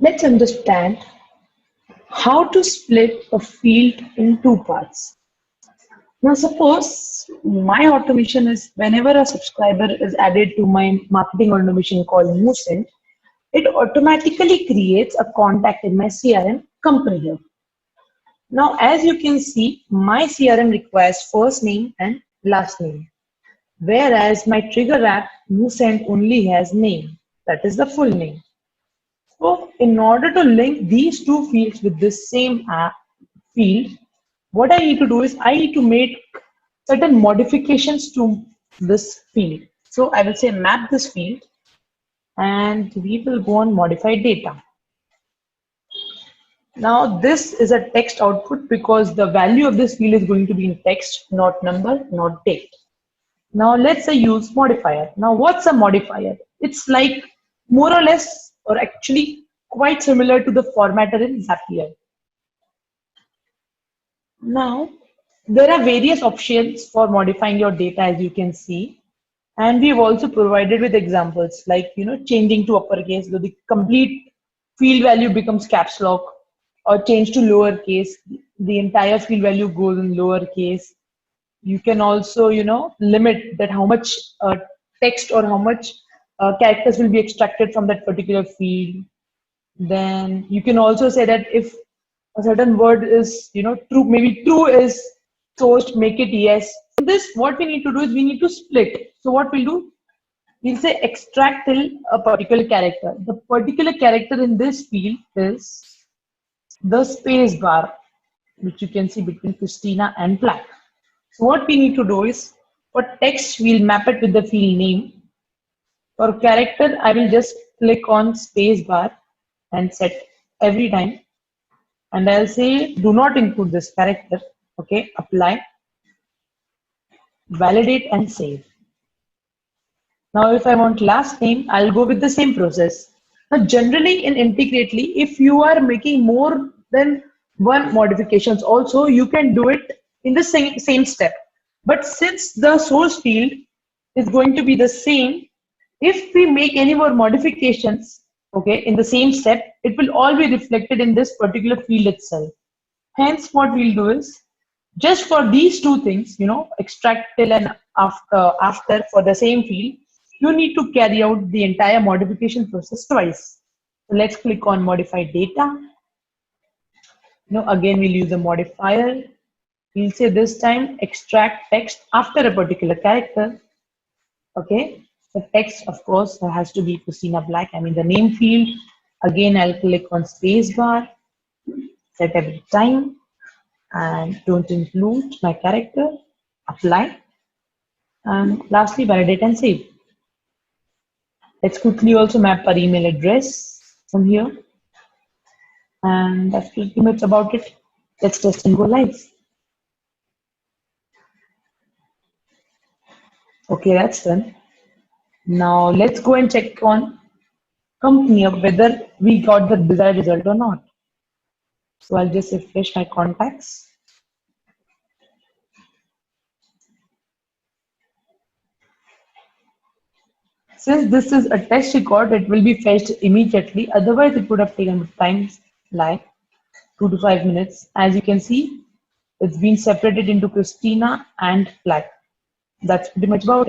Let's understand how to split a field in two parts. Now, suppose my automation is whenever a subscriber is added to my marketing automation called MoveSend, it automatically creates a contact in my CRM company here. Now, as you can see, my CRM requires first name and last name, whereas my trigger app MoveSend only has name, that is the full name. So in order to link these two fields with this same app field, what I need to do is I need to make certain modifications to this field. So I will say map this field and we will go on modify data. Now this is a text output because the value of this field is going to be in text, not number, not date. Now let's say use modifier. Now what's a modifier? It's like more or less or actually quite similar to the formatter in Zapier. Now there are various options for modifying your data as you can see. And we've also provided with examples like, changing to uppercase, so the complete field value becomes caps lock, or change to lowercase, the entire field value goes in lowercase. You can also, limit that how much text or how much characters will be extracted from that particular field. Then you can also say that if a certain word is, true, maybe true is sourced, make it yes. In this, what we need to do is we need to split. So what we'll do, we'll say extract till a particular character. The particular character in this field is the space bar, which you can see between Christina and Black. So what we need to do is, for text, we'll map it with the field name. For character, I will just click on space bar and set every time. And I'll say, do not include this character. Okay, apply, validate and save. Now, if I want last name, I'll go with the same process. Now, generally in Integrately, if you are making more than one modifications also, you can do it in the same step. But since the source field is going to be the same, if we make any more modifications, okay, in the same step, it will all be reflected in this particular field itself. Hence, what we'll do is, just for these two things, extract till and after for the same field, you need to carry out the entire modification process twice. So let's click on modify data. Again, we'll use a modifier. We'll say this time extract text after a particular character. Okay, the text, of course, has to be Christina Black. I mean the name field. Again, I'll click on spacebar, set every time, and don't include my character. Apply, and lastly, validate and save. Let's quickly also map our email address from here. And that's pretty much about it. Let's test and go live. Okay, that's done. Now let's go and check on company of whether we got the desired result or not. So I'll just refresh my contacts. Since this is a test record, it will be fetched immediately. Otherwise, it would have taken time, like 2 to 5 minutes. As you can see, it's been separated into Christina and Black. That's pretty much about it.